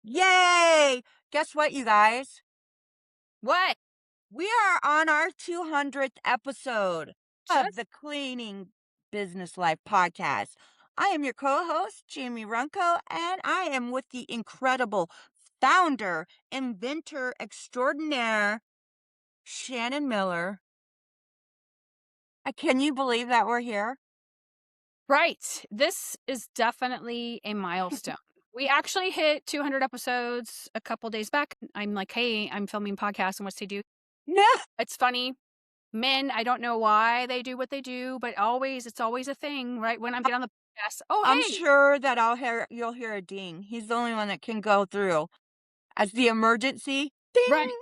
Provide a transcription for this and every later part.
Yay! Guess what, you guys? What? We are on our 200th episode of Just the Cleaning Business Life podcast. I am your co host, Jamie Runco, and I am with the incredible founder, inventor extraordinaire, Shannon Miller. Can you believe that we're here? right. This is definitely a milestone. We actually hit 200 episodes a couple days back. I'm like, hey, I'm filming podcasts and what's to do. No, It's funny. Men, I don't know why they do what they do, but it's always a thing, right? When I'm getting on the podcast, oh, I'm hey, sure that you'll hear a ding. He's the only one that can go through as the emergency right. ding.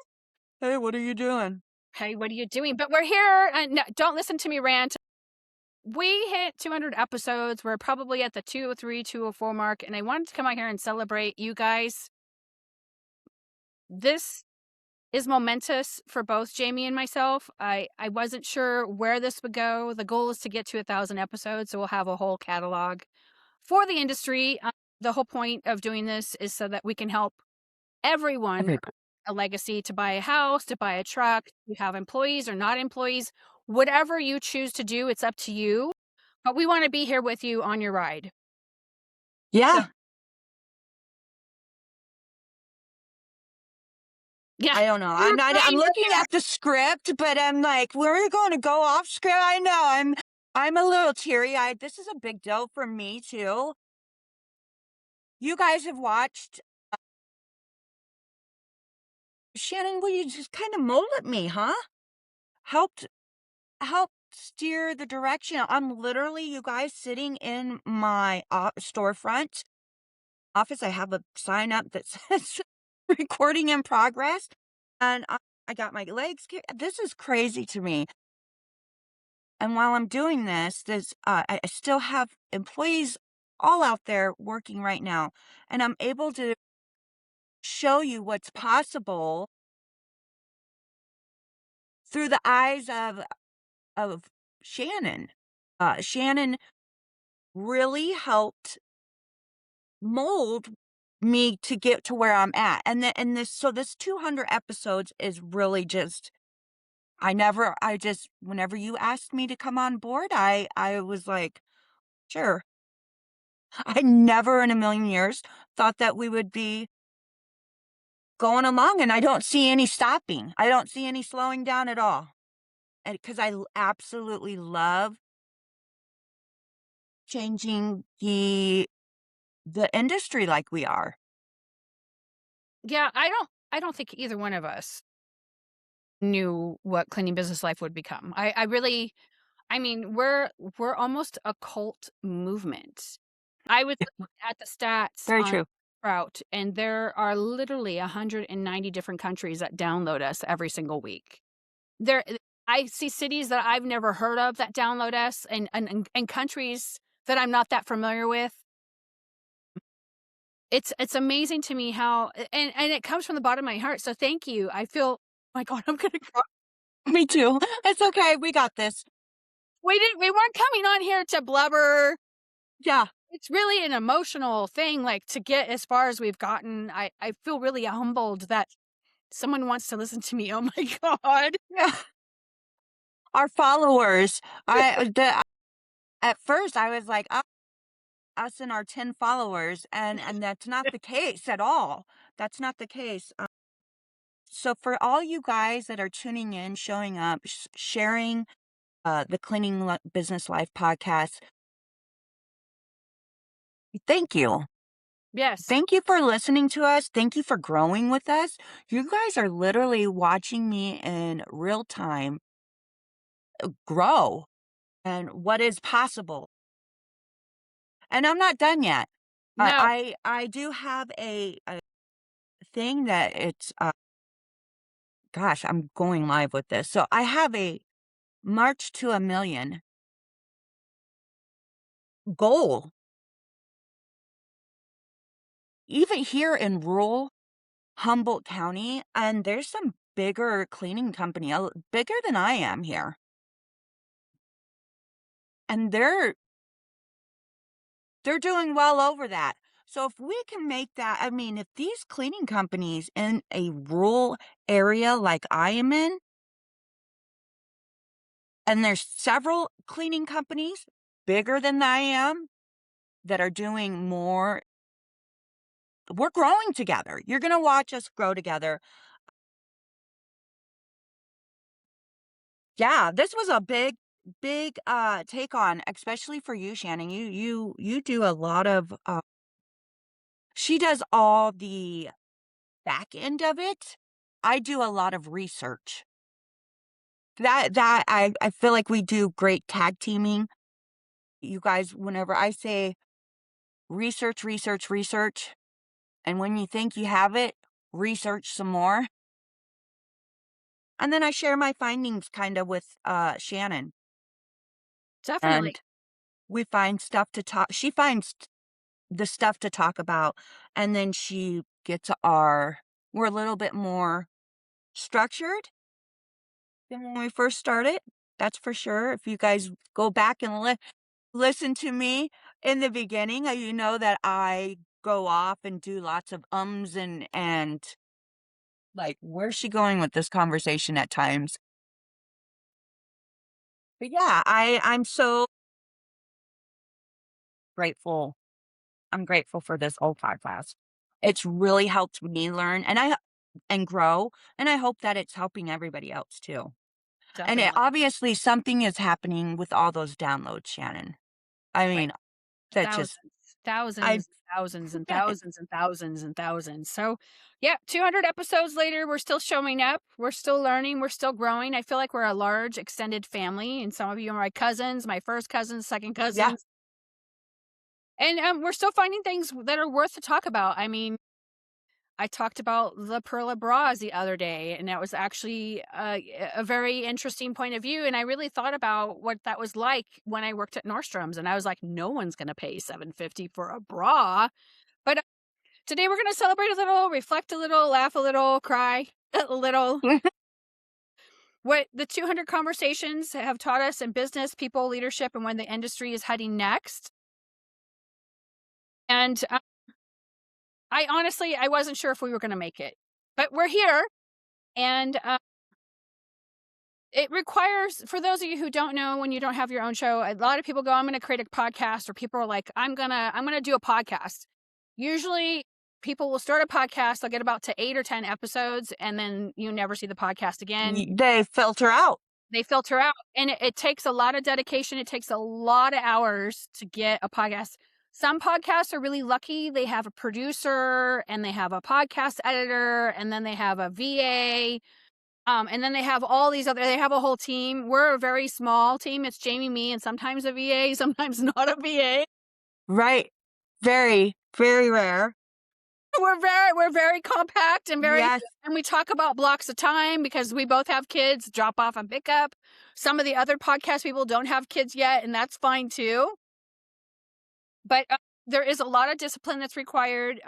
Hey, what are you doing? Hey, what are you doing? But we're here. And no, don't listen to me rant. We hit 200 episodes. We're probably at the 203, 204 mark. And I wanted to come out here and celebrate you guys. This is momentous for both Jamie and myself. I wasn't sure where this would go. The goal is to get to 1,000 episodes, so we'll have a whole catalog for the industry. The whole point of doing this is so that we can help everyone a legacy to buy a house, to buy a truck, you have employees or not employees, whatever you choose to do, it's up to you. But we want to be here with you on your ride. So, Yeah, yeah. I don't know. Your I'm brain is looking here. at the script, but I'm like, we're going to go off script. I know. I'm a little teary-eyed. This is a big deal for me too. You guys have watched Shannon, will you just kind of mold at me, huh? Helped help steer the direction. I'm literally, you guys, sitting in my storefront office. I have a sign up that says recording in progress. And I got my legs. This is crazy to me. And while I'm doing I still have employees all out there working right now. And I'm able to show you what's possible through the eyes of Shannon. Shannon really helped mold me to get to where I'm at. And this 200 episodes is really just I just whenever you asked me to come on board, I was like, sure. I never in a million years thought that we would be going along, and I don't see any stopping. I don't see any slowing down at all. And because absolutely love changing the industry like we are. Yeah, I don't think either one of us knew what cleaning business life would become. I really I mean, we're almost a cult movement. I was looking at the stats Very on true. Sprout, and there are literally 190 different countries that download us every single week. There I see cities that I've never heard of that download us and countries that I'm not that familiar with. It's amazing to me how and it comes from the bottom of my heart. So thank you. I feel my God, I'm gonna cry. Me too. It's okay. We got this. We weren't coming on here to blubber. Yeah. It's really an emotional thing, like, to get as far as we've gotten. I feel really humbled that someone wants to listen to me. Oh my God. Yeah. Our followers. At first I was like, us and our 10 followers, and that's not the case at all. That's not the case. So for all you guys that are tuning in, showing up, sharing the Business Life podcast, thank you. Yes. Thank you for listening to us. Thank you for growing with us. You guys are literally watching me in real time grow and what is possible. And I'm not done yet. No. I do have a thing that gosh, I'm going live with this. So I have a March to a Million goal, even here in rural Humboldt County. And there's some bigger cleaning company, bigger than I am here. And they're doing well over that. So if we can make that, I mean, if these cleaning companies in a rural area like I am in, and there's several cleaning companies bigger than I am that are doing more, we're growing together. You're going to watch us grow together. Yeah, this was a big take on, especially for you, Shannon. You do a lot of she does all the back end of it. I do a lot of research. I feel like we do great tag teaming. You guys, whenever I say research, research, research, and when you think you have it, research some more. And then I share my findings kind of with Shannon. Definitely. And we find stuff to talk. She finds the stuff to talk about, and then she gets we're a little bit more structured than when we first started. That's for sure. If you guys go back and listen to me in the beginning, you know that I go off and do lots of ums and like, where's she going with this conversation at times? But yeah, I'm so grateful. I'm grateful for this whole podcast. It's really helped me learn and grow, and I hope that it's helping everybody else too. And Definitely. obviously something is happening with all those downloads, Shannon. I Right. mean, that just Thousands, I thousands, thousands, and thousands, and thousands, and thousands. So, yeah, 200 episodes later, we're still showing up. We're still learning. We're still growing. I feel like we're a large extended family, and some of you are my cousins, my first cousins, second yeah, cousins, and we're still finding things that are worth to talk about. I mean, I talked about the Perla bras the other day, and that was actually a very interesting point of view. And I really thought about what that was like when I worked at Nordstrom's, and I was like, no one's going to pay $7.50 for a bra. But today we're going to celebrate a little, reflect a little, laugh a little, cry a little. What the 200 conversations have taught us in business, people, leadership, and when the industry is heading next. And I honestly, I wasn't sure if we were going to make it, but we're here. And it requires, for those of you who don't know, when you don't have your own show, a lot of people go, I'm going to create a podcast, or people are like, I'm going to do a podcast. Usually people will start a podcast, they'll get about to 8 or 10 episodes, and then you never see the podcast again. they filter out. They filter out, and it takes a lot of dedication. It takes a lot of hours to get a podcast. Some podcasts are really lucky. They have a producer, and they have a podcast editor, and then they have a VA. And then they have all these they have a whole team. We're a very small team. It's Jamie, me, and sometimes a VA, sometimes not a VA. Right. Very, very rare. We're very compact and very, Yes. and we talk about blocks of time because we both have kids, drop off and pick up. Some of the other podcast people don't have kids yet, and that's fine too. But there is a lot of discipline that's required.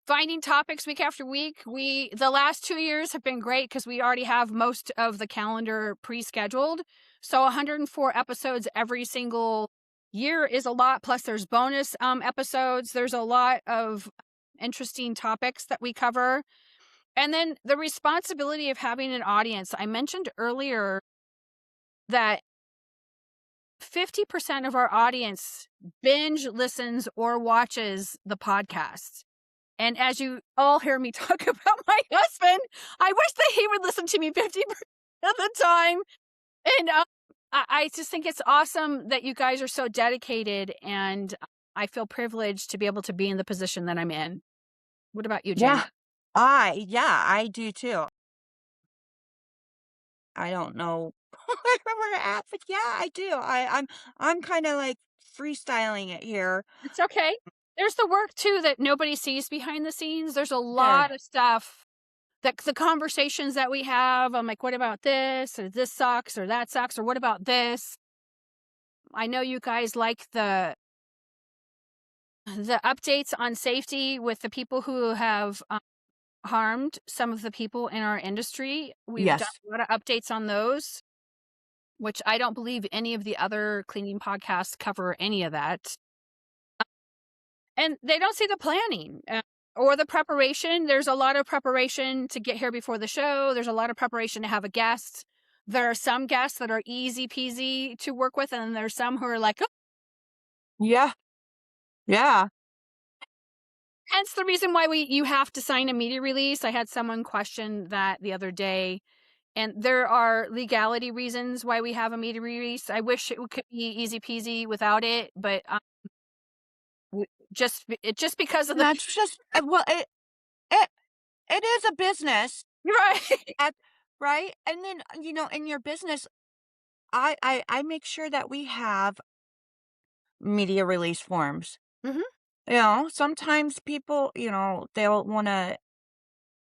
Finding topics week after week. The last 2 years have been great because we already have most of the calendar pre-scheduled. So 104 episodes every single year is a lot. Plus there's bonus episodes. There's a lot of interesting topics that we cover. And then the responsibility of having an audience. I mentioned earlier that 50% of our audience binge listens or watches the podcast. And as you all hear me talk about my husband, I wish that he would listen to me 50% of the time. And I just think it's awesome that you guys are so dedicated. And I feel privileged to be able to be in the position that I'm in. What about you, Yeah. Jamie? I do too. I don't know where we're at, but yeah, I do. I'm kind of like freestyling it here. It's okay. There's the work too that nobody sees behind the scenes. There's a There. lot of stuff that the conversations that we have. I'm like, what about this? Or this sucks, or that sucks, or what about this? I know you guys like the updates on safety with the people who have harmed some of the people in our industry. We've done Yes. a lot of updates on those, which I don't believe any of the other cleaning podcasts cover any of that. And they don't see the planning, or the preparation. There's a lot of preparation to get here before the show. There's a lot of preparation to have a guest. There are some guests that are easy peasy to work with, and there's some who are like, "Oh," Yeah. Yeah. hence the reason why you have to sign a media release. I had someone question that the other day, and there are legality reasons why we have a media release. I wish could be easy peasy without it, but just because of And the that's just well, it it is a business, right. at right? And then, in your business, I make sure that we have media release forms. Hmm. Sometimes people, they'll wanna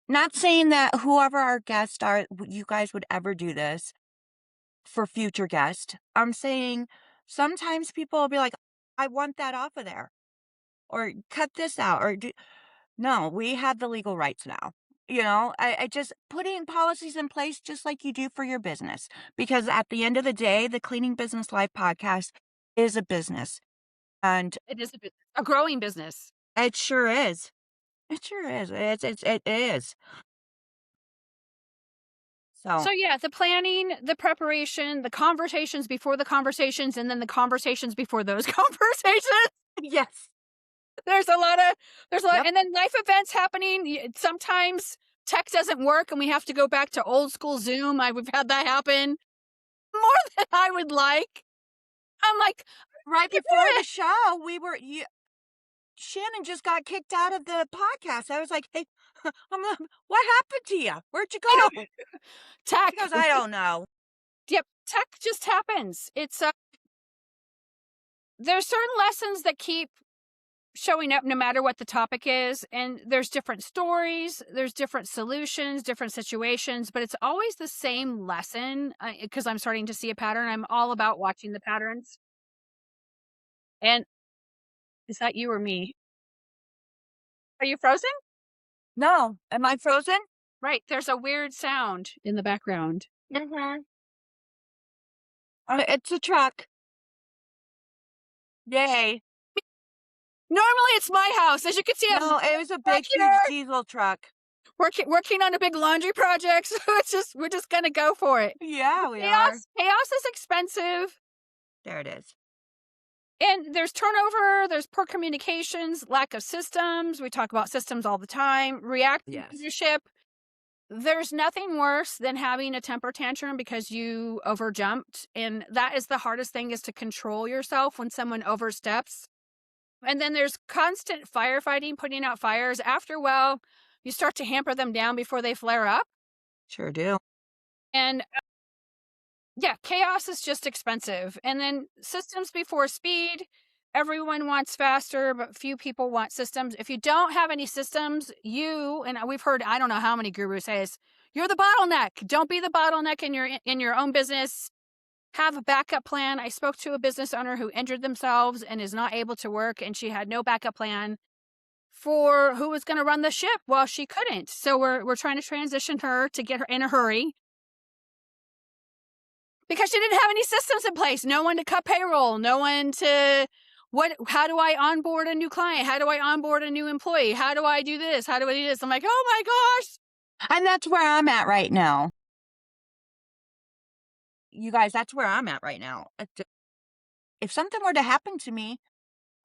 not saying that whoever our guests are, you guys would ever do this for future guests. I'm saying sometimes people will be like, "I want that off of there," or "Cut this out," or do no, we have the legal rights now. I just putting policies in place just like you do for your business. Because at the end of the day, the Cleaning Business Life podcast is a business. And It is a growing business. it sure is. It sure is. It is. So, So yeah, the planning, the preparation, the conversations before the conversations, and then the conversations before those conversations. yes. There's a lot of there's a lot, Yep. and then life events happening. Sometimes tech doesn't work, and we have to go back to old school Zoom. We've had that happen more than I would like. I'm like, Right "You before did the it!" show, Shannon just got kicked out of the podcast. I was like, "Hey, what happened to you? Where'd you I go?" know. She Tech. goes, "I don't know." Yep, tech just happens. There's certain lessons that keep showing up no matter what the topic is, and there's different stories, there's different solutions, different situations, but it's always the same lesson. Because I'm starting to see a pattern. I'm all about watching the patterns. And is that you or me? Are you frozen? No. Am I frozen? Right, there's a weird sound in the background. Mhm. It's a truck. Yay. Normally it's my house. As you can see, I'm No, it was a back big, huge here diesel truck. working on a big laundry project. So we're just gonna go for it. Yeah, we are. Chaos is expensive. There it is. And there's turnover, there's poor communications, lack of systems. We talk about systems all the time. Reactive Yes. leadership. There's nothing worse than having a temper tantrum because you overjumped. And that is the hardest thing, is to control yourself when someone oversteps. And then there's constant firefighting, putting out fires. After, well, you start to hamper them down before they flare up. Sure do. And yeah, chaos is just expensive. And then systems before speed. Everyone wants faster, but few people want systems. If you don't have any systems, and we've heard, I don't know how many gurus say this, you're the bottleneck. Don't be the bottleneck in your own business. Have a backup plan. I spoke to a business owner who injured themselves and is not able to work, and she had no backup plan for who was going to run the ship. Well, she couldn't. So we're trying to transition her to get her in a hurry, because she didn't have any systems in place. No one to cut payroll, no one to how do I onboard a new client? How do I onboard a new employee? How do I do this? How do I do this? I'm like, "Oh my gosh." And that's where I'm at right now. You guys, that's where I'm at right now. If something were to happen to me,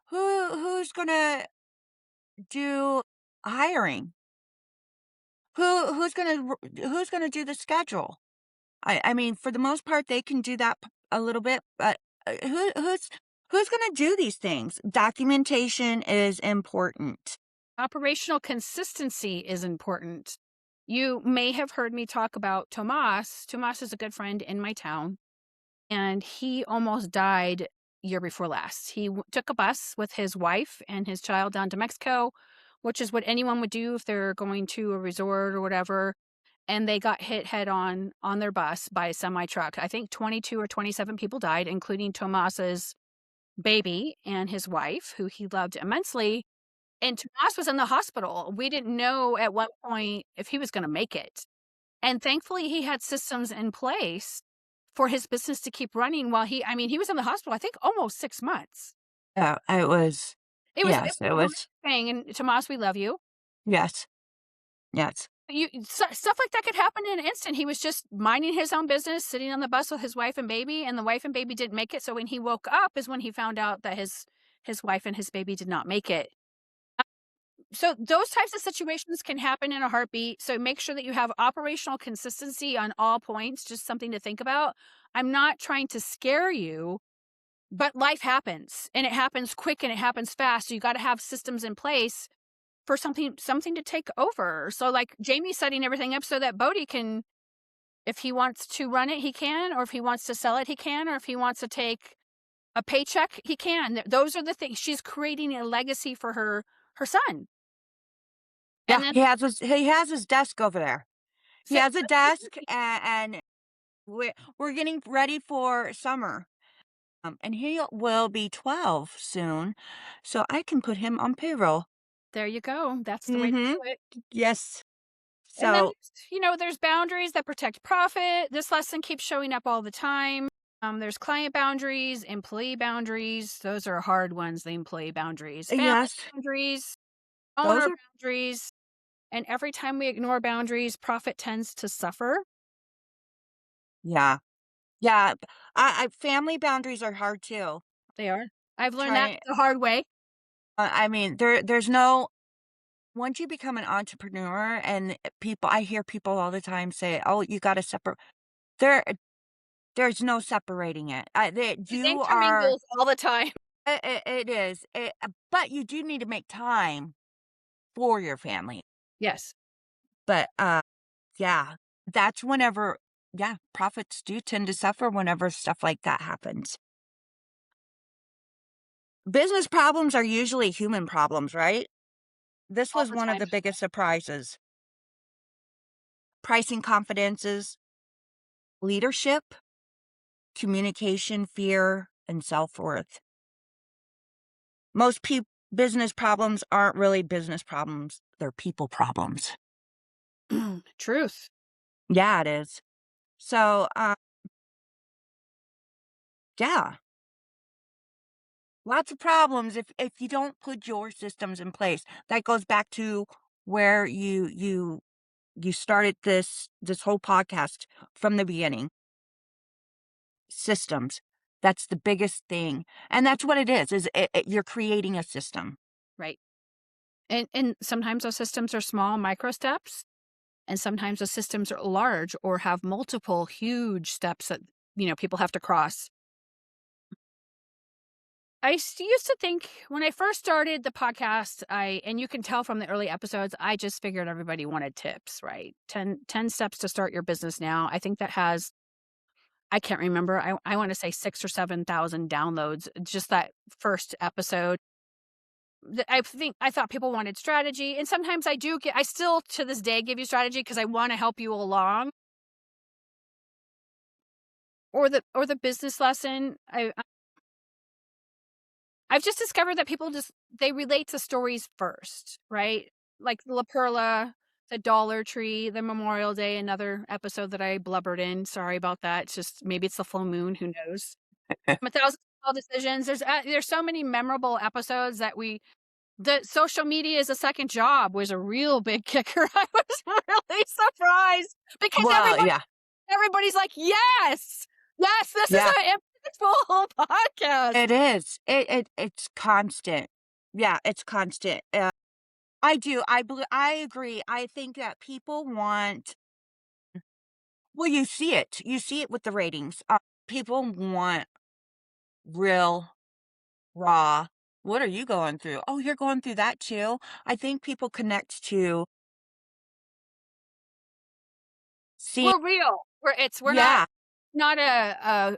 who's gonna do hiring? Who's gonna do the schedule? I mean, for the most part, they can do that a little bit, but who's gonna do these things? Documentation is important. Operational consistency is important. You may have heard me talk about Tomas. Tomas is a good friend in my town, and he almost died year before last. He took a bus with his wife and his child down to Mexico, which is what anyone would do if they're going to a resort or whatever. And they got hit head on their bus by a semi truck. I think 22 or 27 people died, including Tomas's baby and his wife, who he loved immensely. And Tomas was in the hospital. We didn't know at one point if he was going to make it. And thankfully, he had systems in place for his business to keep running while he was in the hospital, I think almost 6 months. Yeah, it was. It Yes, was it a horrific was. thing, and Tomas, we love you. Yes, yes. Stuff like that could happen in an instant. He was just minding his own business, sitting on the bus with his wife and baby, and the wife and baby didn't make it. So when he woke up, is when he found out that his wife and his baby did not make it. So those types of situations can happen in a heartbeat. So make sure that you have operational consistency on all points. Just something to think about. I'm not trying to scare you, but life happens, and it happens quick and it happens fast. So you got to have systems in place for something to take over. So, like, Jamie's setting everything up so that Bodie can, if he wants to run it, he can, or if he wants to sell it, he can, or if he wants to take a paycheck, he can. Those are the things. She's creating a legacy for her son. And Yeah, then he has his desk over there. He so has a desk, and we're getting ready for summer. And he will be 12 soon, so I can put him on payroll. there you go. That's the way to Mhm. do it. Yes. And then So, there's boundaries that protect profit. This lesson keeps showing up all the time. There's client boundaries, employee boundaries. Those are hard ones, the employee boundaries, family yes, boundaries, those owner are boundaries. And every time we ignore boundaries, profit tends to suffer. yeah. Yeah, I family boundaries are hard too. They are. I've learned that Trying the hard way. I mean, there's no once you become an entrepreneur and I hear people all the time say, "Oh, you gotta separate." There there's no separating it. That It you are intermingles all the time. it is, but you do need to make time for your family. Yes. But, yeah, that's whenever yeah, profits do tend to suffer whenever stuff like that happens. Business problems are usually human problems, right? This All was the one of time. the biggest surprises. Pricing confidences, leadership, communication, fear, and self-worth. Most business problems aren't really business problems, they're people problems. Truth. Yeah, it is. So, yeah, lots of problems if you don't put your systems in place. That goes back to where you started this whole podcast from the beginning. Systems. That's the biggest thing, and that's what it is you're creating a system. Right. And sometimes those systems are small micro steps, and sometimes the systems are large or have multiple huge steps that people have to cross. Used to think when I first started the podcast, and you can tell from the early episodes, I just figured everybody wanted tips, right? Ten steps to start your business now. I think that has, I can't remember. I want to say 6 or 7,000 downloads. Just that first episode. I thought people wanted strategy, and sometimes I still to this day give you strategy because I want to help you along, or the business lesson. I've just discovered that people they relate to stories first, right? Like La Perla, the Dollar Tree, the Memorial Day, another episode that I blubbered in. Sorry about that. It's just maybe it's the full moon. Who knows? A thousand small decisions. There's so many memorable episodes that the social media is a second job was a real big kicker. I was really surprised because Well, yeah. everybody's like, yes, yes, this is Yeah, an impactful podcast. it is. It's constant. Yeah, it's constant. I do. I agree. I think that people want well, you see it. You see it with the ratings. People want real, raw. What are you going through? Oh, you're going through that too. I think people connect to see. We're real. We're Yeah. not a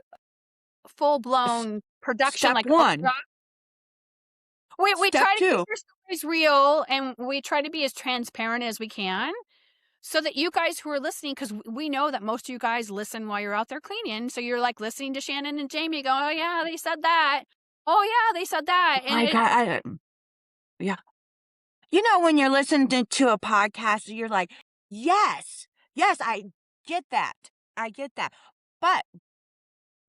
full s- blown production Step like one, Oprah. We step try to keep two. your stories real, and we try to be as transparent as we can. So that you guys who are listening, because we know that most of you guys listen while you're out there cleaning. So you're like listening to Shannon and Jamie go, oh, yeah, they said that. Oh, yeah, they said that. And I got. Yeah. You know, when you're listening to a podcast, you're like, yes, yes, I get that. I get that. But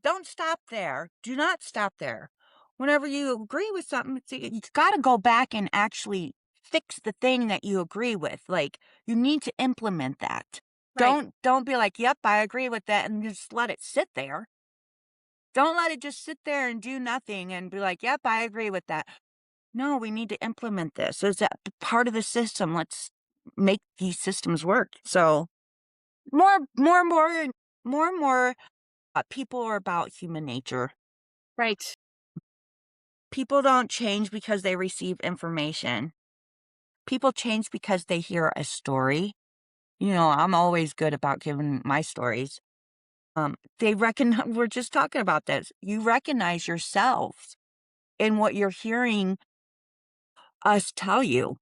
don't stop there. Do not stop there. whenever you agree with something, you gotta go back and actually fix the thing that you agree with, like, you need to implement that. Right. Don't be like, "Yep, I agree with that," and just let it sit there. Don't let it just sit there and do nothing and be like, "Yep, I agree with that." No, we need to implement this. Is that part of the system? Let's make these systems work. So more and more and more, people are about human nature. Right. People don't change because they receive information. People change because they hear a story. I'm always good about giving my stories. They reckon we're just talking about this. You recognize yourself in what you're hearing us tell you.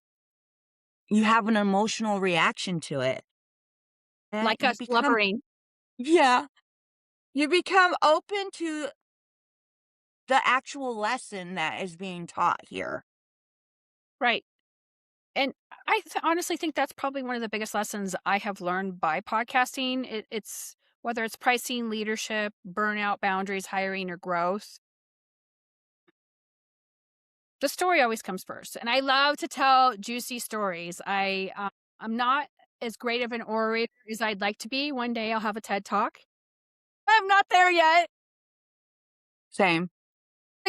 You have an emotional reaction to it. And Like us blubbering. yeah, you become open to the actual lesson that is being taught here. Right. And honestly think that's probably one of the biggest lessons I have learned by podcasting. It's whether it's pricing, leadership, burnout, boundaries, hiring, or growth, the story always comes first. And I love to tell juicy stories. I'm not as great of an orator as I'd like to be. One day I'll have a TED talk. I'm not there yet. Same.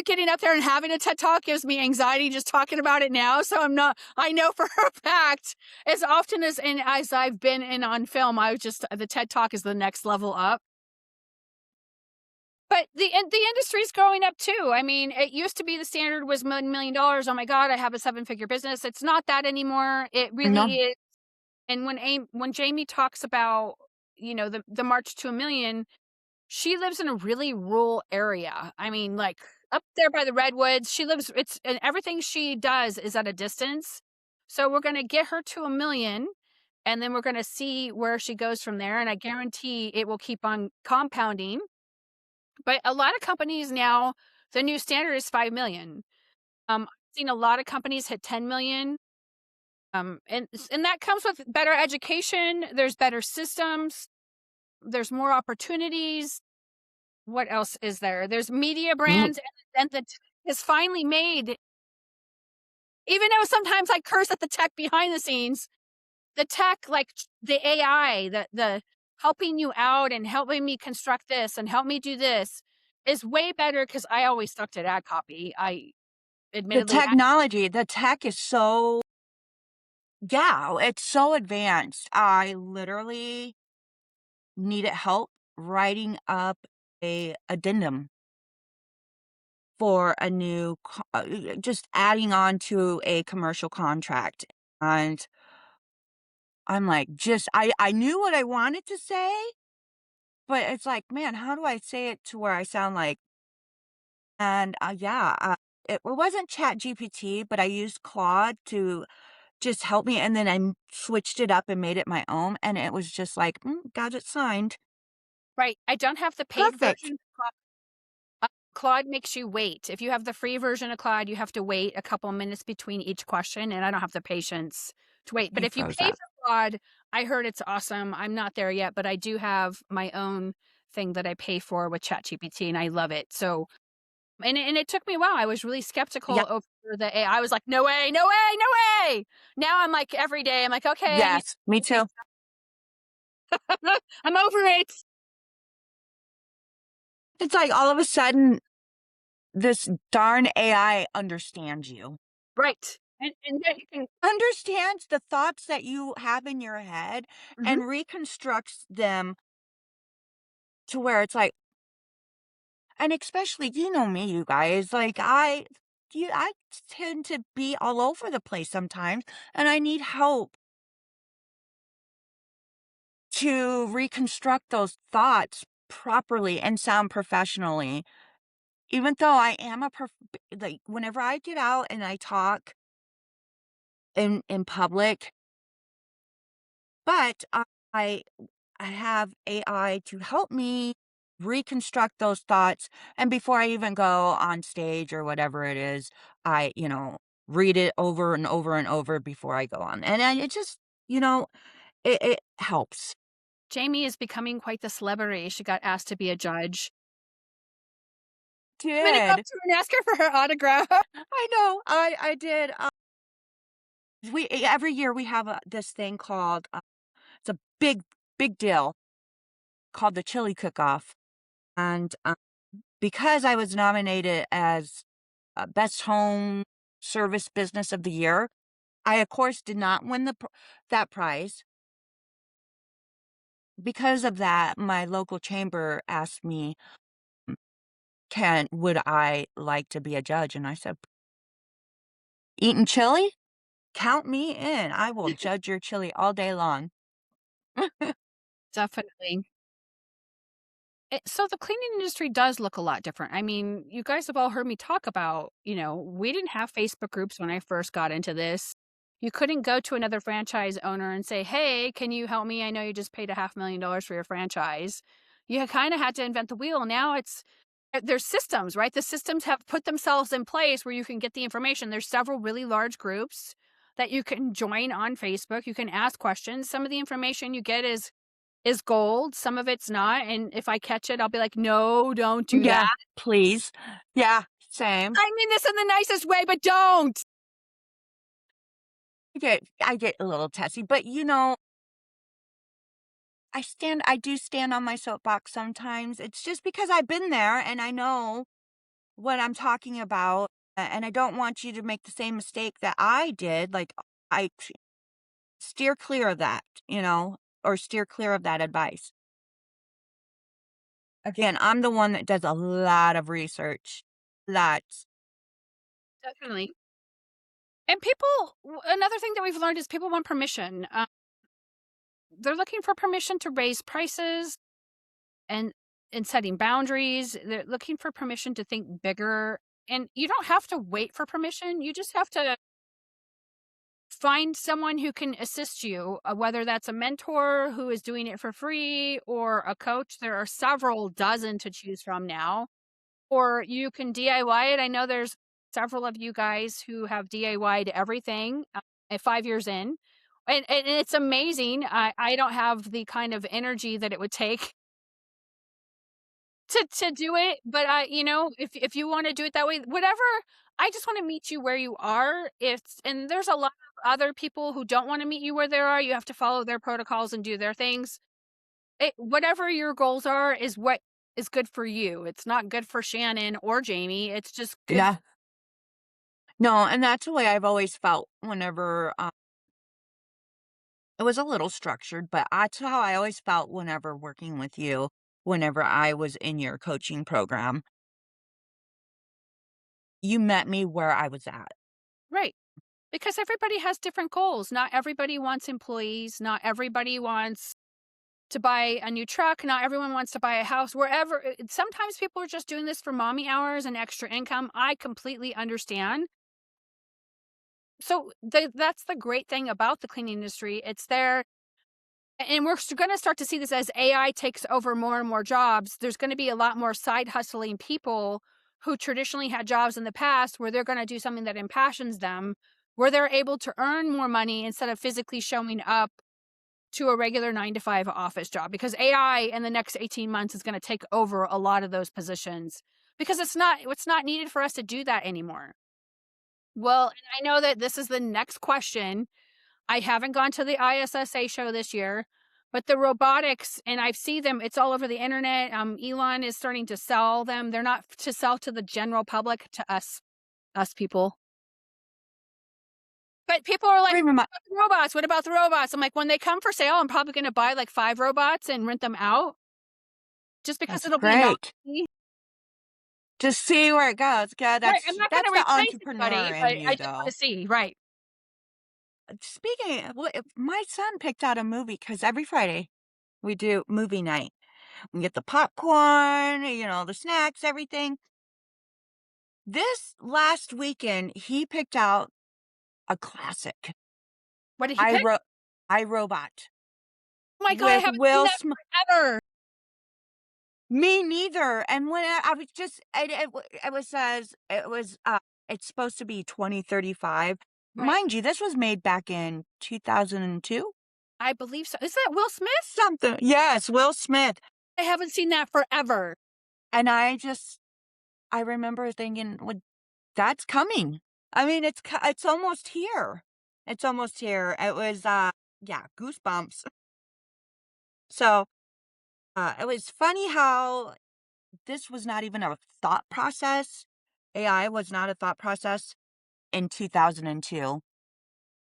Getting up there and having a TED talk gives me anxiety just talking about it now. So I know for a fact, as often as I've been in on film, the TED talk is the next level up. But the industry's growing up too. I mean, it used to be the standard was $1 million. Oh my God, I have a 7-figure business. It's not that anymore. It No, really is. And when Jamie talks about, the march to a million, she lives in a really rural area. I mean, like, up there by the redwoods. And everything she does is at a distance. So we're gonna get her to a million, and then we're gonna see where she goes from there, and I guarantee it will keep on compounding. But a lot of companies now, the new standard is 5 million. I've seen a lot of companies hit 10 million. And that comes with better education, there's better systems, there's more opportunities. What else is there? There's media mm, brands and that is finally made, even though sometimes I curse at the tech behind the scenes, the tech, like the AI, the helping you out and helping me construct this and help me do this is way better because I always stuck to ad copy. I the admittedly, technology, the tech is so yeah, it's so advanced. I literally needed help writing up a addendum for a just adding on to a commercial contract. And I'm like, I knew what I wanted to say, but it's like, man, how do I say it to where I sound like, and yeah, it wasn't Chat GPT, but I used Claude to just help me. And then switched it up and made it my own. And it was just like, got it signed. right. I don't have the paid Perfect. version. Claude makes you wait. If you have the free version of Claude, you have to wait a couple minutes between each question, and I don't have the patience to wait. But You if you froze pay up. for Claude, I heard it's awesome. I'm not there yet, but I do have my own thing that I pay for with ChatGPT, and I love it. So, and it took me a while. I was really skeptical Yeah. over the AI. I was like, no way, no way, no way. Now I'm like every day. I'm like, okay, Yes. Me too. I'm over it. It's like all of a sudden, this darn AI understands you, Right, and then you can. understands the thoughts that you have in your head Mhm. and reconstructs them to where it's like, and especially, me, you guys, like I tend to be all over the place sometimes, and I need help to reconstruct those thoughts properly and sound professionally. Even though I am like whenever I get out and I talk in public, but I I have AI to help me reconstruct those thoughts, and before I even go on stage or whatever it is, I, read it over and over and over before I go on. And it just, you know, it helps. Jamie is becoming quite the celebrity. She got asked to be a judge. I'm gonna go up did. to her and ask her for her autograph. I know. I did. We every year we have this thing called it's a big deal called the chili cook-off, and because I was nominated as best home service business of the year, I of course did not win that prize. Because of that, my local chamber asked me, "Can would I like to be a judge?" And I said, "Eating chili? Count me in. I will judge your chili all day long." Definitely. So the cleaning industry does look a lot different. I mean, you guys have all heard me talk about, we didn't have Facebook groups when I first got into this. You couldn't go to another franchise owner and say, "Hey, can you help me? I know you just paid $500,000 for your franchise." You kind of had to invent the wheel. Now there's systems, right? The systems have put themselves in place where you can get the information. There's several really large groups that you can join on Facebook. You can ask questions. Some of the information you get is gold, some of it's not, and if I catch it, I'll be like, "No, don't do Yeah, that." please. Yeah, same. I mean this in the nicest way, but don't. I get a little testy, but, I do stand on my soapbox sometimes. It's just because I've been there and I know what I'm talking about, and I don't want you to make the same mistake that I did, like, I steer clear of that, or steer clear of that advice. Again, I'm the one that does a lot of research. Lots. Definitely. And another thing that we've learned is people want permission. They're looking for permission to raise prices and setting boundaries. They're looking for permission to think bigger, and you don't have to wait for permission. You just have to find someone who can assist you, whether that's a mentor who is doing it for free or a coach. There are several dozen to choose from now. Or you can DIY it. I know there's several of you guys who have DIY'd everything at 5 years in. And it's amazing. I don't have the kind of energy that it would take to do it, but if you wanna do it that way, whatever. I just wanna meet you where you are. And there's a lot of other people who don't wanna meet you where they are. You have to follow their protocols and do their things. Whatever your goals are is what is good for you. It's not good for Shannon or Jamie. It's just good. Yeah. No, and that's the way I've always felt whenever, it was a little structured, but that's how I always felt whenever working with you, whenever I was in your coaching program. You met me where I was at. Right. Because everybody has different goals. Not everybody wants employees. Not everybody wants to buy a new truck. Not everyone wants to buy a house. Sometimes people are just doing this for mommy hours and extra income. I completely understand. So that's the great thing about the cleaning industry. It's there, and we're going to start to see this as AI takes over more and more jobs. There's going to be a lot more side hustling people who traditionally had jobs in the past where they're going to do something that impassions them, where they're able to earn more money instead of physically showing up to a regular 9 to 5 office job, because AI in the next 18 months is going to take over a lot of those positions because it's not needed for us to do that anymore. Well, and I know that this is the next question. I haven't gone to the ISSA show this year, but the robotics, and I see them, it's all over the internet. Elon is starting to sell them. They're not to sell to the general public, to us people. But people are like, Pretty mu "What about the robots? What about the robots?" I'm like, when they come for sale, I'm probably going to buy like 5 robots and rent them out just because That's it'll be a great. novelty. Just see where it goes. Yeah, Right. I'm not going that's to the replace entrepreneur anybody, but in I you, just want to though. see. Right. Speaking of, my son picked out a movie because every Friday we do movie night. We get the popcorn, the snacks, everything. This last weekend, he picked out a classic, What did he I pick? Ro I, Robot, Oh my God, I with haven't seen Will that Smith. forever. Me neither, and when I was just it was, it's supposed to be 2035. Right. Mind you, this was made back in 2002? I believe so. Is that Will Smith? Something, yes, Will Smith, I haven't seen that forever. and I just I remember thinking, "Well, that's coming." I mean, it's almost here. It's almost here. It was, yeah, goosebumps. So, it was funny how this was not even a thought process. AI was not a thought process in 2002.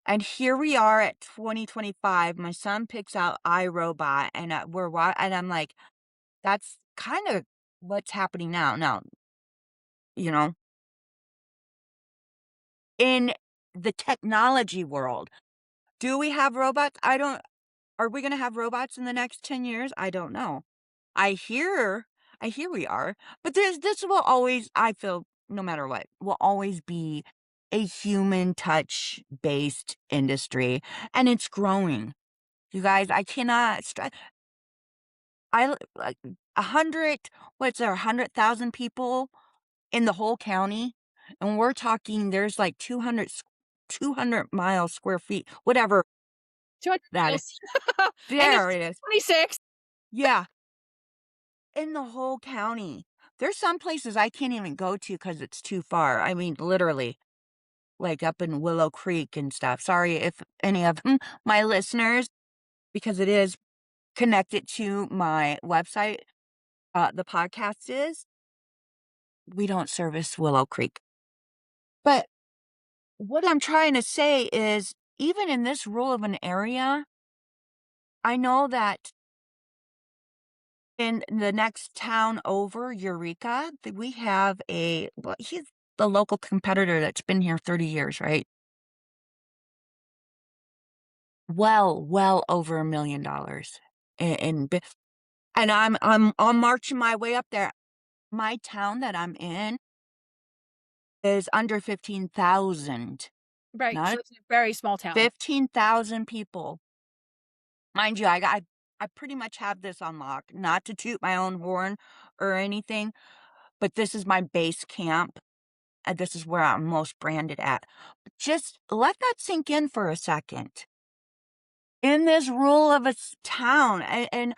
And here we are at 2025. My son picks out iRobot, and and I'm like, that's kind of what's happening now. Now, you know, in the technology world, do we have robots? I don't. Are we going to have robots in the next 10 years? I don't know. I hear, I hear we are, but this will always, I feel, no matter what, will always be a human touch based industry, and it's growing. You guys, I cannot stress. Like 100, what's there, 100,000 people in the whole county, and we're talking there's like 200 miles square feet, whatever 200 that is. miles. And this There is it is. 26. Yeah, in the whole county. There's some places I can't even go to because it's too far. I mean, literally, like up in Willow Creek and stuff. Sorry if any of my listeners, because it is connected to my website, the podcast is. We don't service Willow Creek. But what I'm trying to say is, even in this rural of an area, I know that in the next town over, Eureka, that we have well, he's the local competitor that's been here 30 years, right? Well over $1 million and I'm marching my way up there. My town that I'm in is under 15,000, Right, not so it's a very small town. 15,000 people. Mind you, I pretty much have this on lock, not to toot my own horn or anything, but this is my base camp, and this is where I'm most branded at. But just let that sink in for a second. In this rural of a town, and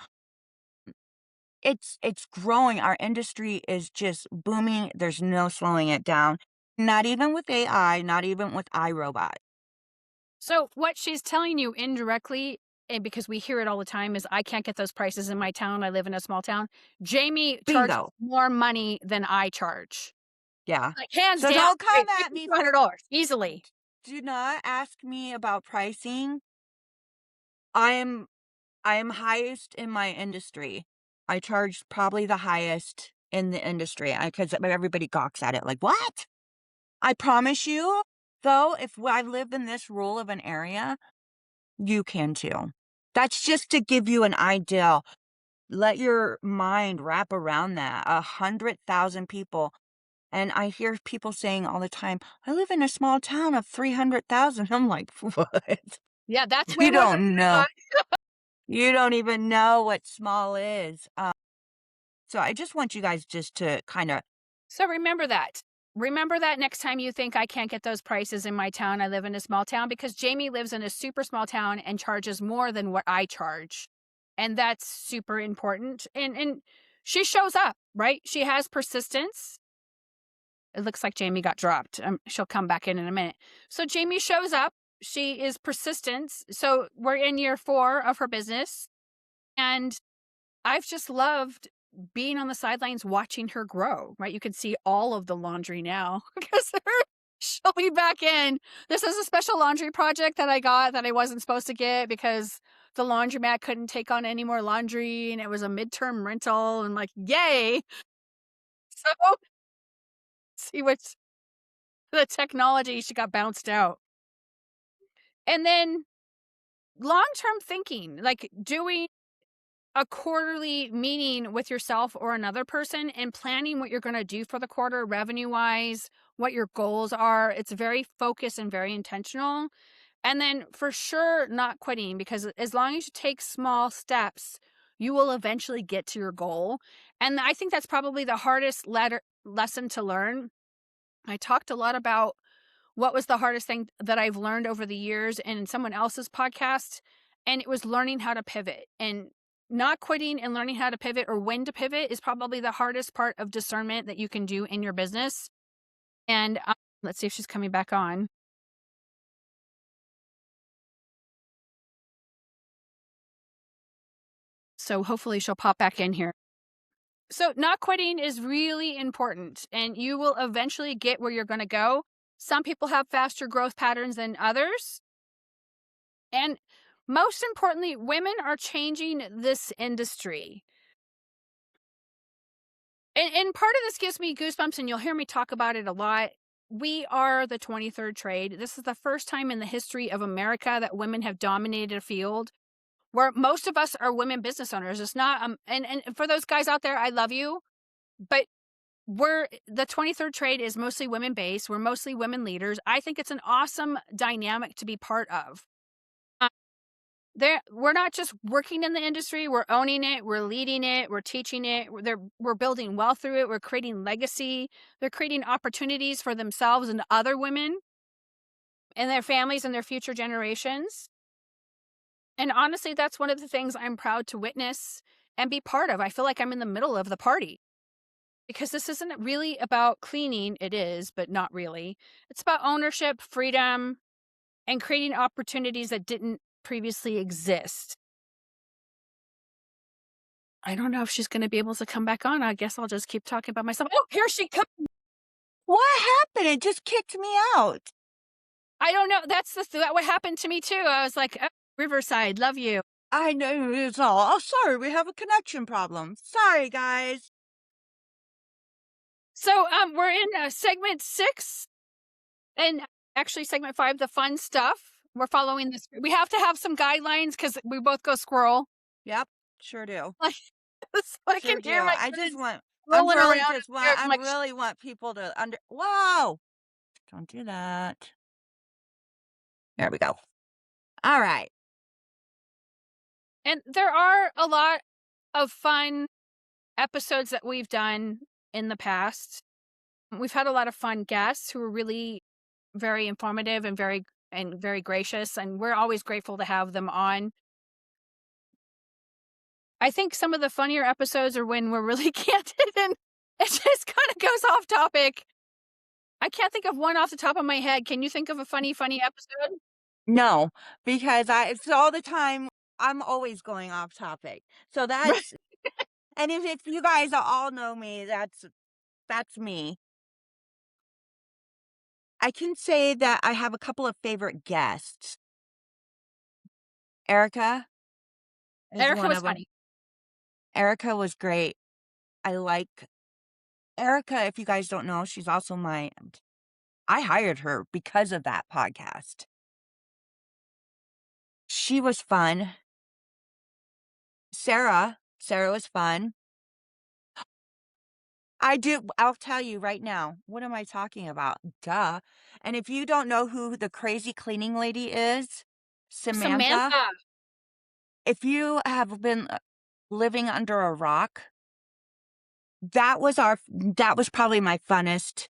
it's growing. Our industry is just booming. There's no slowing it down. Not even with AI, not even with iRobot. So what she's telling you indirectly, and because we hear it all the time, is I can't get those prices in my town. I live in a small town. Jamie charges Bingo. more money than I charge. Yeah. Like hands So down, don't come right, at fifty me. two hundred dollars easily. Do not ask me about pricing. I'm I'm highest in my industry. I charge probably the highest in the industry because everybody gawks at it like, "What?" I promise you, though, if I live in this rural of an area, you can too. That's just to give you an idea. Let your mind wrap around that. 100,000 people. And I hear people saying all the time, I live in a small town of 300,000. I'm like, what? Yeah, that's way You more than don't I know. thought. You don't even know what small is. So I just want you guys just to kind of So remember that. Remember that next time you think I can't get those prices in my town. I live in a small town because Jamie lives in a super small town and charges more than what I charge. And that's super important. And she shows up, right? She has persistence. It looks like Jamie got dropped. She'll come back in a minute. So Jamie shows up. She is persistent. So we're in year 4 of her business. And I've just loved being on the sidelines watching her grow, right? You can see all of the laundry now because she'll be back in. This is a special laundry project that I got that I wasn't supposed to get because the laundromat couldn't take on any more laundry and it was a midterm rental and like, yay. So see what's the technology, she got bounced out. And then long-term thinking, like doing a quarterly meeting with yourself or another person and planning what you're going to do for the quarter revenue wise, what your goals are. It's very focused and very intentional. And then for sure, not quitting because as long as you take small steps, you will eventually get to your goal. And I think that's probably the hardest lesson to learn. I talked a lot about what was the hardest thing that I've learned over the years in someone else's podcast. And it was learning how to pivot. And not quitting and learning how to pivot or when to pivot is probably the hardest part of discernment that you can do in your business. And let's see if she's coming back on. So hopefully she'll pop back in here. So not quitting is really important and you will eventually get where you're going to go. Some people have faster growth patterns than others. And most importantly, women are changing this industry. And part of this gives me goosebumps, and you'll hear me talk about it a lot. We are the 23rd trade. This is the first time in the history of America that women have dominated a field where most of us are women business owners. It's not, and for those guys out there, I love you, but the 23rd trade is mostly women based. We're mostly women leaders. I think it's an awesome dynamic to be part of. We're not just working in the industry, we're owning it, we're leading it, we're teaching it, we're building wealth through it, we're creating legacy. They're creating opportunities for themselves and other women and their families and their future generations. And honestly, that's one of the things I'm proud to witness and be part of. I feel like I'm in the middle of the party because this isn't really about cleaning. It is, but not really. It's about ownership, freedom, and creating opportunities that didn't previously exist. I don't know if she's gonna be able to come back on. I guess I'll just keep talking about myself. Oh, here she comes. What happened? It just kicked me out. I don't know. That's that what happened to me too. I was like, "Oh, Riverside, love you." I know it's all. Oh, sorry, we have a connection problem. Sorry, guys. So, we're in segment 6 and actually segment 5, the fun stuff. We're following this. We have to have some guidelines because we both go squirrel. Yep, sure do. Like, so I can Sure do. hear my I just kids want. I'm rolling really around just want. upstairs. I'm I like, really want people to under. Whoa! Don't do that. There we go. All right. and there are a lot of fun episodes that we've done in the past. We've had a lot of fun guests who are really very informative and very gracious, and we're always grateful to have them on. I think some of the funnier episodes are when we're really candid and it just kind of goes off topic. I can't think of one off the top of my head. Can you think of a funny episode? No, because it's all the time. I'm always going off topic. So Right. that's. And if you guys all know me, that's me. I can say that I have a couple of favorite guests. Erica is Erica one was of them. funny. Erica was great. I like Erica, if you guys don't know, she's also I hired her because of that podcast. She was fun. Sarah was fun. I'll tell you right now, what am I talking about? Duh. And if you don't know who the crazy cleaning lady is, Samantha, Samantha. if you have been living under a rock, that was probably my funniest,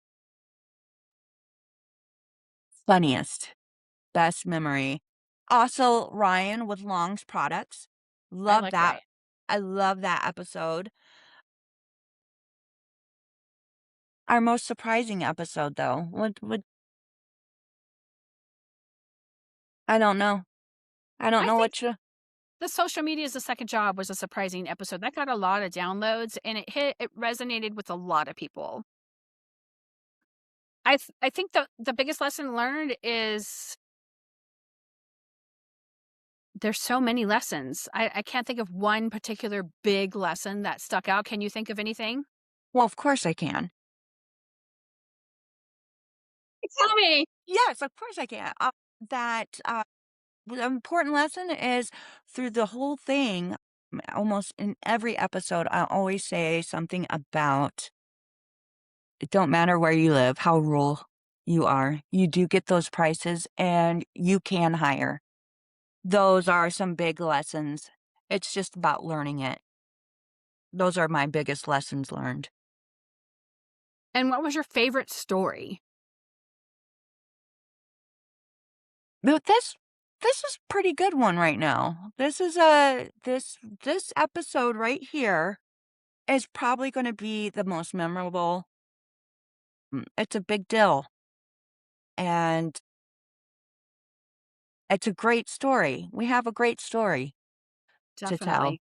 best memory. Also, Ryan with Long's Products. I Love like Ryan. that. I love that episode. Our most surprising episode, though. What I don't know. I don't I know think what you. the social media is a second job was a surprising episode. That got a lot of downloads and it resonated with a lot of people. I think the biggest lesson learned is there's so many lessons. I can't think of one particular big lesson that stuck out. Can you think of anything? Well, of course I can. Tell me. Yes, of course I can. The important lesson is through the whole thing. Almost in every episode, I always say something about it don't matter where you live, how rural you are. You do get those prices and you can hire. Those are some big lessons. It's just about learning it. Those are my biggest lessons learned. And what was your favorite story? But this this is a pretty good one right now. This episode right here is probably gonna be the most memorable. It's a big deal, and it's a great story. We have a great story to tell. Definitely.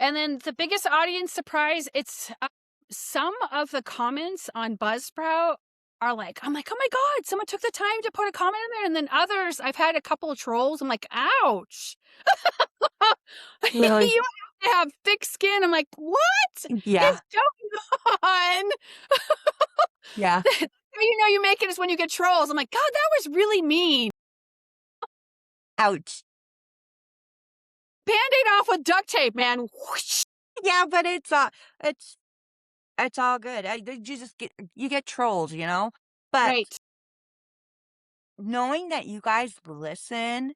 And then the biggest audience surprise, it's some of the comments on Buzzsprout are like, I'm like, oh my God, someone took the time to put a comment in there. And then others, I've had a couple of trolls. I'm like, ouch. Really? You have to have thick skin. I'm like, what Yeah, is going on? yeah. You make it is when you get trolls. I'm like, God, that was really mean. Ouch. Band-aid off with duct tape, man. Whoosh. Yeah, but it's it's all good. You just get trolls, you know? But Right. knowing that you guys listen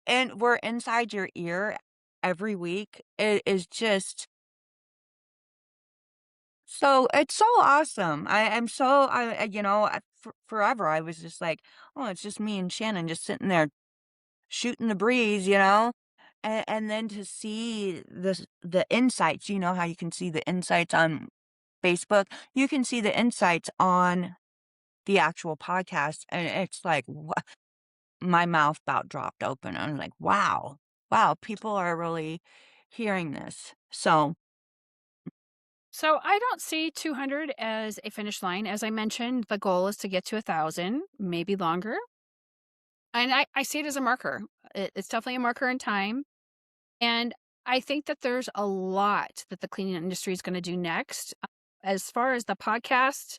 and we're inside your ear every week, it is just so it's so awesome. I'm so forever I was just like, "Oh, it's just me and Shannon just sitting there shooting the breeze," you know? And then to see the insights, you know how you can see the insights on Facebook? You can see the insights on the actual podcast, and it's like, my mouth about dropped open. I'm like, "Wow. Wow, people are really hearing this." So, So I don't see 200 as a finish line. As I mentioned, the goal is to get to 1,000, maybe longer. And I see it as a marker. It's definitely a marker in time. And I think that there's a lot that the cleaning industry is going to do next. As far as the podcast,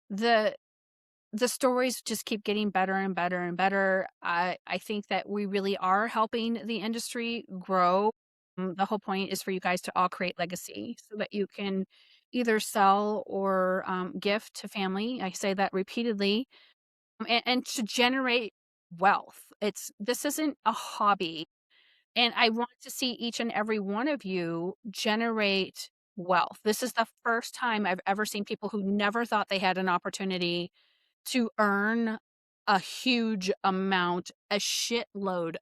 the the stories just keep getting better and better and better. I think that we really are helping the industry grow. The whole point is for you guys to all create legacy so that you can either sell or gift to family. I say that repeatedly, and to generate wealth. This isn't a hobby, and I want to see each and every one of you generate wealth. This is the first time I've ever seen people who never thought they had an opportunity to earn a huge amount, a shitload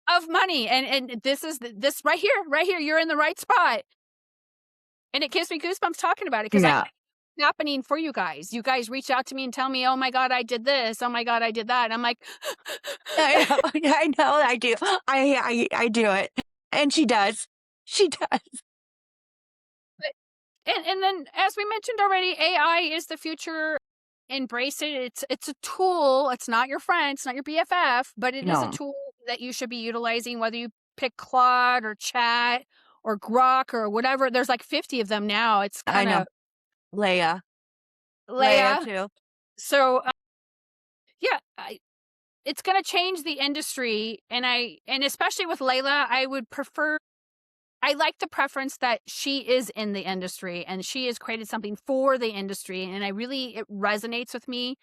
of money, and this is this right here, you're in the right spot, and it gives me goosebumps talking about it because I yeah. happening for you guys. You guys reach out to me and tell me, "Oh my god, I did this. Oh my god, I did that." And I'm like, I know, I know, I do. I do it, and she does. She does. and then as we mentioned already, AI is the future. Embrace it. It's a tool. It's not your friend. It's not your BFF, but it is a No, tool that you should be utilizing. Whether you pick Claude or Chat or Grok or whatever, there's like 50 of them now. It's I kind know. of Leia. Leia Leia. too. So yeah, it's going to change the industry, and especially with Layla, I would prefer. I like the preference that she is in the industry and she has created something for the industry. And it resonates with me.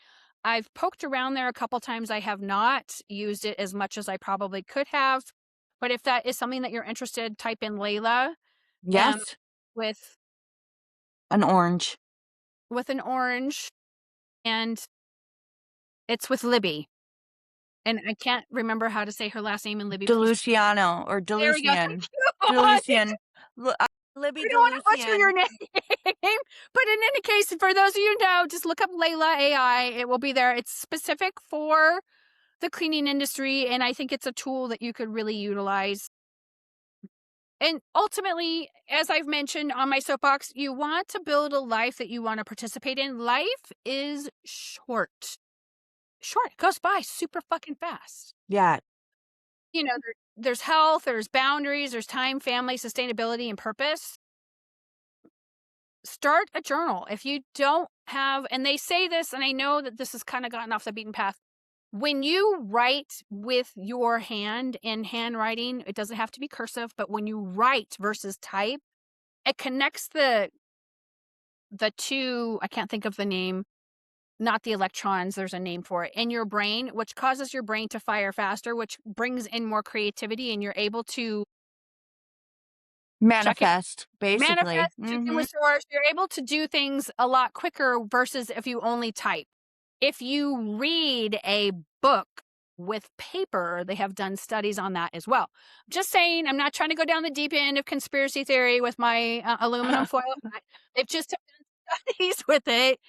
I've poked around there a couple times. I have not used it as much as I probably could have. But if that is something that you're interested, type in Layla um, Yes, with an orange. an orange, and it's with Libby. And I can't remember how to say her last name. And Libby, please. DeLuciano or There we go. Thank DeLucian. you. DeLucian. Libby I don't wanna butcher DeLucian. your name, but in any case, for those of you who know, just look up Layla AI, it will be there. It's specific for the cleaning industry, and I think it's a tool that you could really utilize. And ultimately, as I've mentioned on my soapbox, you want to build a life that you wanna participate in. Life is short. Short, it goes by super fucking fast. Yeah. There's health, there's boundaries, there's time, family, sustainability, and purpose. Start a journal. If you don't have, and they say this, and I know that this has kind of gotten off the beaten path. When you write with your hand in handwriting, it doesn't have to be cursive, but when you write versus type, it connects the two, I can't think of the name, not the electrons, there's a name for it, in your brain, which causes your brain to fire faster, which brings in more creativity, and you're able to check it. Manifest, basically. Manifest, check in Mhm. with source. You're able to do things a lot quicker versus if you only type. if you read a book with paper, they have done studies on that as well. Just saying, I'm not trying to go down the deep end of conspiracy theory with my aluminum foil hat. They've just done studies with it.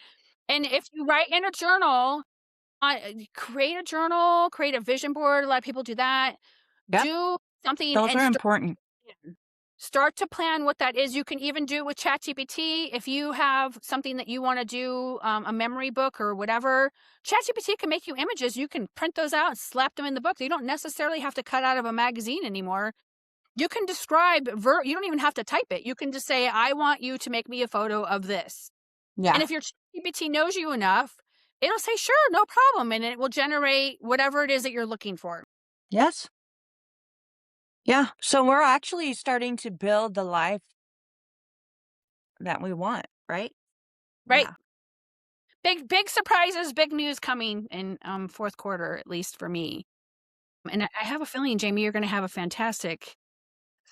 And if you write in a journal, create a journal, create a vision board. A lot of people do that. Yep, Do something those and are start important. Start to plan what that is. You can even do it with ChatGPT. If you have something that you want to do, a memory book or whatever, ChatGPT can make you images. You can print those out and slap them in the book. You don't necessarily have to cut out of a magazine anymore. You can describe, you don't even have to type it. You can just say, I want you to make me a photo of this. And Yeah. if your ChatGPT knows you enough, it'll say, sure, no problem. And it will generate whatever it is that you're looking for. Yes. Yeah. So we're actually starting to build the life that we want, right? Right. Yeah. Big surprises, big news coming in fourth quarter, at least for me. And I have a feeling, Jamie, you're gonna have a fantastic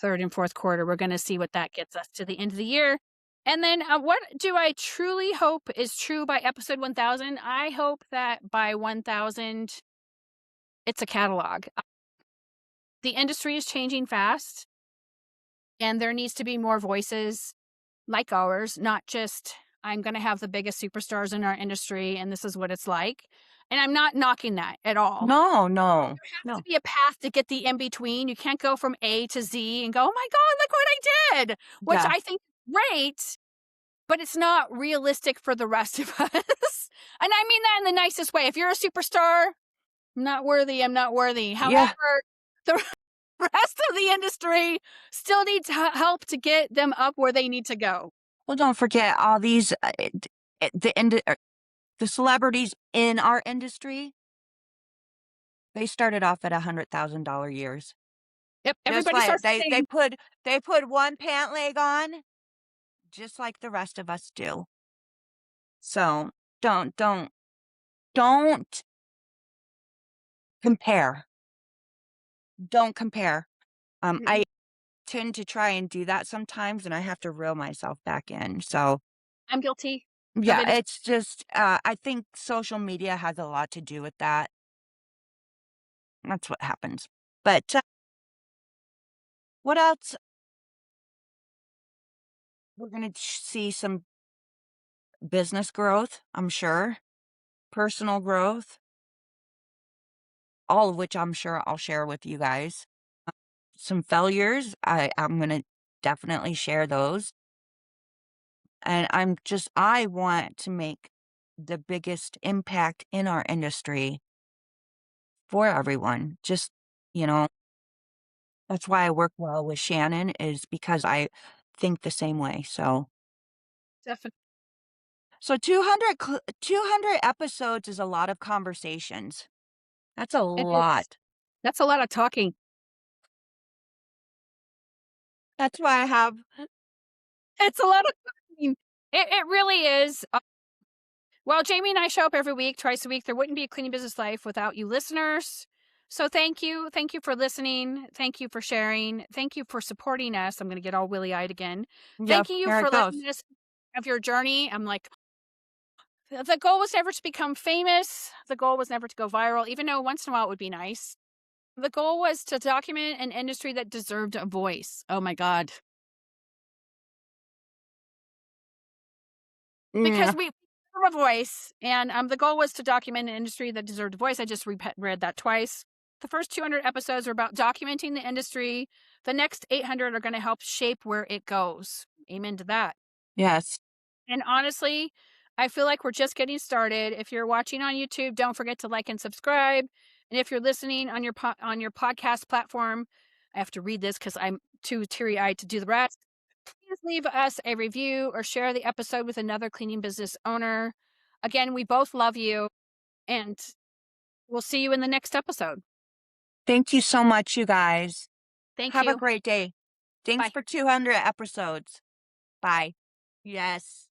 third and fourth quarter. We're gonna see what that gets us to the end of the year. And then, what do I truly hope is true by episode 1000? I hope that by 1000, it's a catalog. The industry is changing fast, and there needs to be more voices like ours, not just, I'm gonna have the biggest superstars in our industry, and this is what it's like. And I'm not knocking that at all. No, no, There has to no. be a path to get the in between. You can't go from A to Z and go, "Oh my god, look what I did," which Yeah. I think is great, but it's not realistic for the rest of us. And I mean that in the nicest way. If you're a superstar, I'm not worthy, I'm not worthy. Yeah. However, the rest of the industry still needs help to get them up where they need to go. Well, don't forget all these, the celebrities in our industry, they started off at $100,000 years. Yep, Just everybody like starts the they same. put one pant leg on, just like the rest of us do. So don't compare. Don't compare. I Mm-mm. tend to try and do that sometimes, and I have to reel myself back in. So I'm guilty of yeah, it. it's just I think social media has a lot to do with that. That's what happens. But what else? We're gonna see some business growth, I'm sure, personal growth, all of which I'm sure I'll share with you guys. Some failures, I'm gonna definitely share those. And I want to make the biggest impact in our industry for everyone. Just, you know, that's why I work well with Shannon is because I think the same way. Definitely. So 200 episodes is a lot of conversations. That's a It is. lot. That's a lot of talking. That's why I have It's a lot of talking. It really is. Well, Jamie and I show up every week, twice a week. There wouldn't be a Cleaning Business Life without you listeners. So thank you. Thank you for listening. Thank you for sharing. Thank you for supporting us. I'm going to get all willy eyed again. yep, Thank you here it for goes. letting us of your journey. I'm like, the goal was never to become famous. The goal was never to go viral, even though once in a while it would be nice. The goal was to document an industry that deserved a voice. Oh my God. Because Mm, we have a voice, and the goal was to document an industry that deserved a voice. I just read that twice. The first 200 episodes are about documenting the industry. The next 800 are going to help shape where it goes. Amen to that. yes. And honestly, I feel like we're just getting started. If you're watching on YouTube, don't forget to like and subscribe. And if you're listening on your on your podcast platform, I have to read this because I'm too teary eyed to do the rest. Please leave us a review or share the episode with another cleaning business owner. Again, we both love you, and we'll see you in the next episode. Thank you so much, you guys. Thank Have a you. great day. Thanks Bye. for 200 episodes. Bye. Yes.